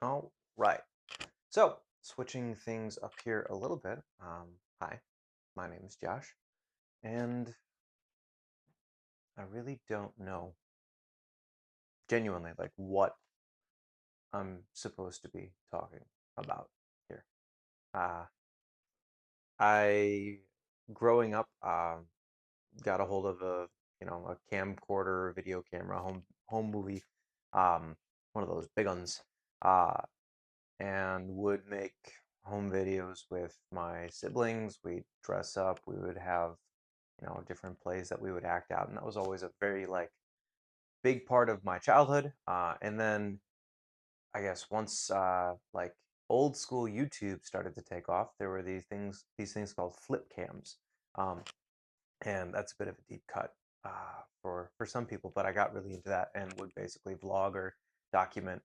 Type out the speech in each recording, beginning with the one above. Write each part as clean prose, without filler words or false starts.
All right. So, switching things up here a little bit. Hi, my name is Josh, and I really don't know genuinely like what I'm supposed to be talking about here. Uh, I, growing up, got a hold of a camcorder, video camera, home movie, um, one of those big ones, uh, and would make home videos with my siblings. We'd dress up. We would have, different plays that we would act out, and that was always a very like big part of my childhood. And then I guess once like old school YouTube started to take off, there were these things called flip cams, um, and that's a bit of a deep cut for some people. But I got really into that and would basically vlog or document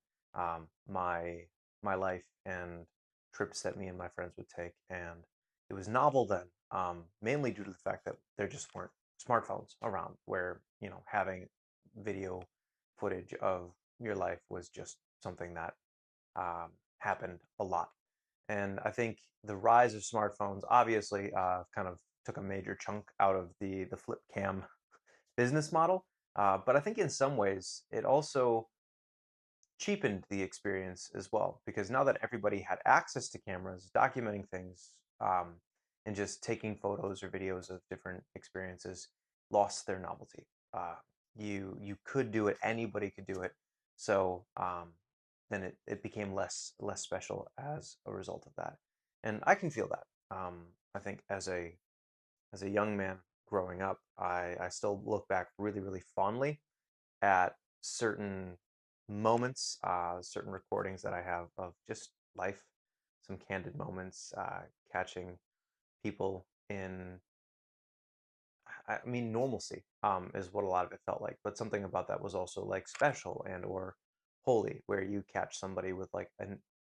my life and trips that me and my friends would take. And it was novel then, mainly due to the fact that there just weren't smartphones around, where having video footage of your life was just something that happened a lot. And I think the rise of smartphones obviously kind of took a major chunk out of the flip cam business model. But I think in some ways it also cheapened the experience as well, because now that everybody had access to cameras, documenting things and just taking photos or videos of different experiences lost their novelty. You could do it, anybody could do it, so then it became less special as a result of that. And I can feel that. I think as a young man growing up, I still look back really, really fondly at certain moments, certain recordings that I have of just life, some candid moments, catching people in, I mean, normalcy, is what a lot of it felt like. But something about that was also like special and or holy, where you catch somebody with like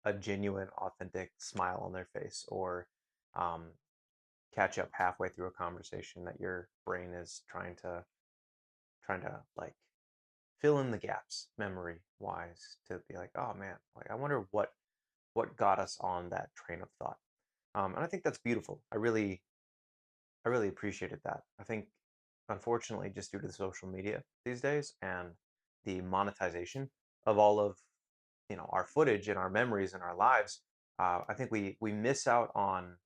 a genuine, authentic smile on their face, or um, catch up halfway through a conversation that your brain is trying to like fill in the gaps memory wise, to be like, oh man, like I wonder what got us on that train of thought. And I think that's beautiful. I really appreciated that. I think, unfortunately, just due to the social media these days and the monetization of all of our footage and our memories and our lives, I think we miss out on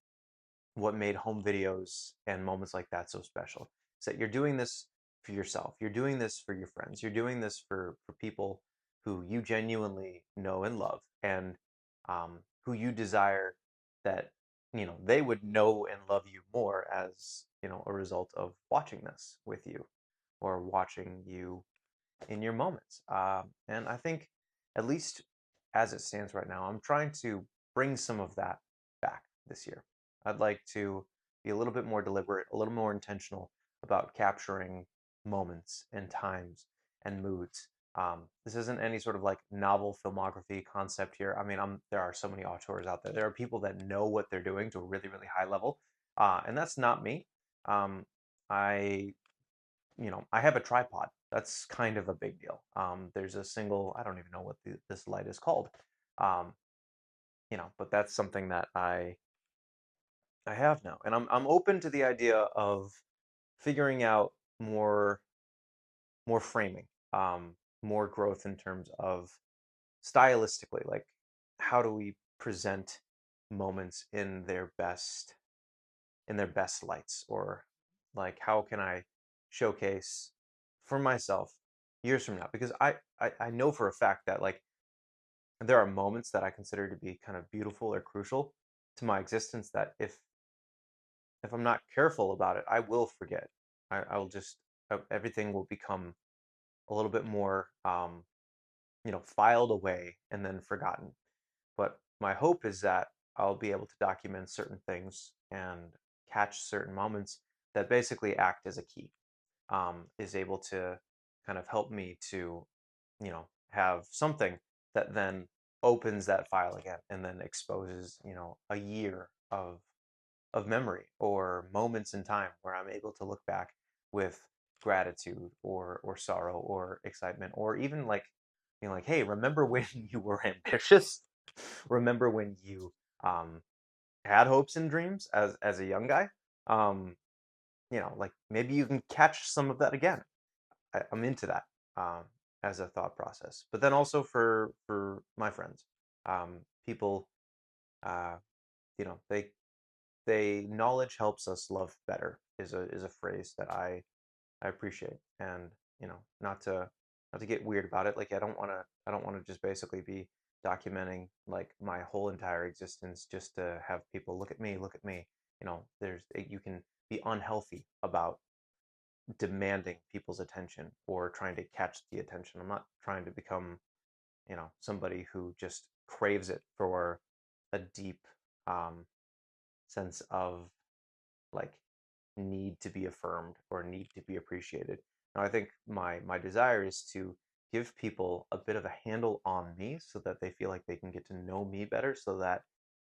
what made home videos and moments like that so special. Is that you're doing this for yourself, you're doing this for your friends, you're doing this for people who you genuinely know and love, and who you desire that they would know and love you more as a result of watching this with you, or watching you in your moments. And I think, at least as it stands right now, I'm trying to bring some of that back this year. I'd like to be a little bit more deliberate, a little more intentional about capturing moments and times and moods. This isn't any sort of like novel filmography concept here. I mean, there are so many auteurs out there. There are people that know what they're doing to a really, really high level, and that's not me. Um, I I have a tripod. That's kind of a big deal. There's a single, I don't even know what this light is called. Um, but that's something that I have now. And I'm open to the idea of figuring out more framing, more growth in terms of stylistically, like how do we present moments in their best lights, or like how can I showcase for myself years from now, because I know for a fact that like there are moments that I consider to be kind of beautiful or crucial to my existence, that if I'm not careful about it, I will forget. I'll just everything will become a little bit more filed away and then forgotten. But my hope is that I'll be able to document certain things and catch certain moments that basically act as a key, is able to kind of help me to, have something that then opens that file again and then exposes, a year of memory or moments in time where I'm able to look back with gratitude or sorrow or excitement, or even like like, hey, remember when you were ambitious? remember when you um, had hopes and dreams as a young guy. Um, like maybe you can catch some of that again. I'm into that um, as a thought process. But then also for my friends, people, uh, they knowledge helps us love better is a phrase that I appreciate, and not to get weird about it. Like I don't want to just basically be documenting like my whole entire existence just to have people look at me, look at me. You can be unhealthy about demanding people's attention or trying to catch the attention. I'm not trying to become, somebody who just craves it for a deep um, sense of like need to be affirmed or need to be appreciated. Now, I think my desire is to give people a bit of a handle on me so that they feel like they can get to know me better, so that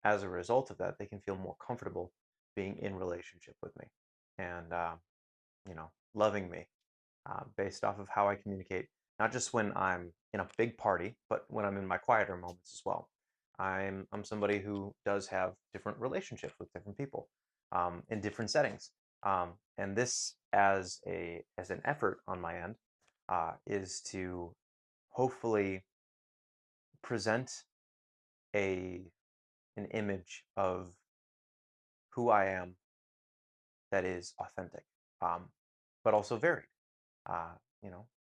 as a result of that, they can feel more comfortable being in relationship with me and loving me based off of how I communicate, not just when I'm in a big party, but when I'm in my quieter moments as well. I'm somebody who does have different relationships with different people in different settings, and this as an effort on my end is to hopefully present a an image of who I am that is authentic, um, but also varied.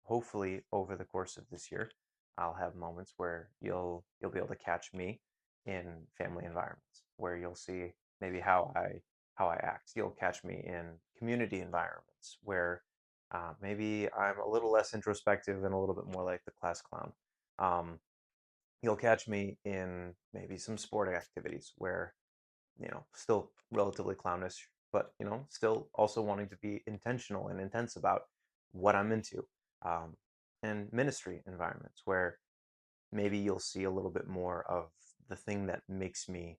Hopefully over the course of this year, I'll have moments where you'll be able to catch me in family environments where you'll see maybe how I act. You'll catch me in community environments where maybe I'm a little less introspective and a little bit more like the class clown. Um, you'll catch me in maybe some sporting activities where still relatively clownish, but still also wanting to be intentional and intense about what I'm into. Um, and ministry environments where maybe you'll see a little bit more of the thing that makes me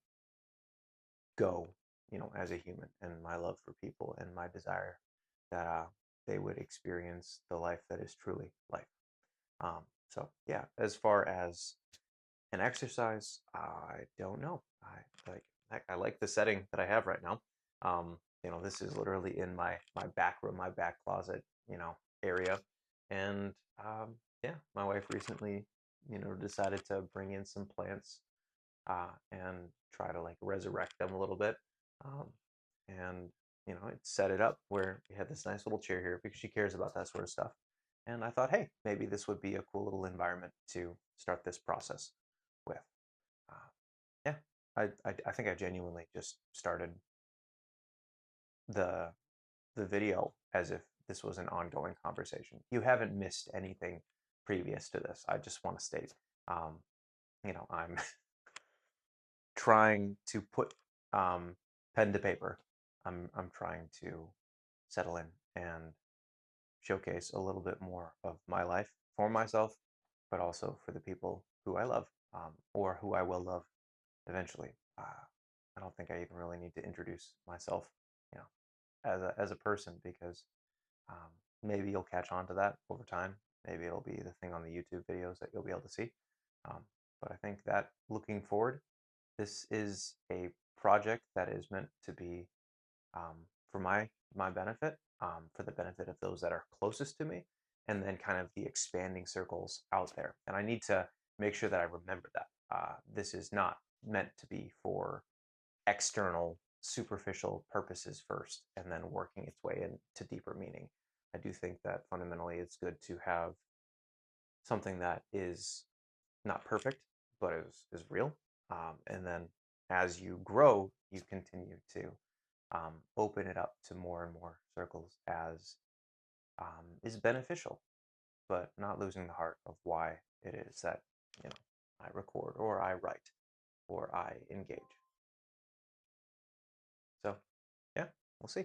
go, as a human, and my love for people and my desire that they would experience the life that is truly life. So yeah, as far as an exercise, I don't know. I like the setting that I have right now. This is literally in my back room, my back closet, area, and yeah, my wife recently, decided to bring in some plants and try to like resurrect them a little bit, um, and it set it up where we had this nice little chair here because she cares about that sort of stuff. And I thought, hey, maybe this would be a cool little environment to start this process with. Uh, yeah, I think I genuinely just started the the video as if this was an ongoing conversation. You haven't missed anything previous to this. I just want to state, um, I'm trying to put pen to paper. I'm trying to settle in and showcase a little bit more of my life for myself, but also for the people who I love, or who I will love eventually. I don't think I even really need to introduce myself, you know, as a person, because um, maybe you'll catch on to that over time. Maybe it'll be the thing on the YouTube videos that you'll be able to see. Um, but I think that looking forward, this is a project that is meant to be for my benefit, for the benefit of those that are closest to me, and then kind of the expanding circles out there. And I need to make sure that I remember that this is not meant to be for external, superficial purposes first, and then working its way into deeper meaning. I do think that fundamentally it's good to have something that is not perfect, but is real. And then as you grow, you continue to open it up to more and more circles as is beneficial, but not losing the heart of why it is that I record or I write or I engage. So yeah, we'll see.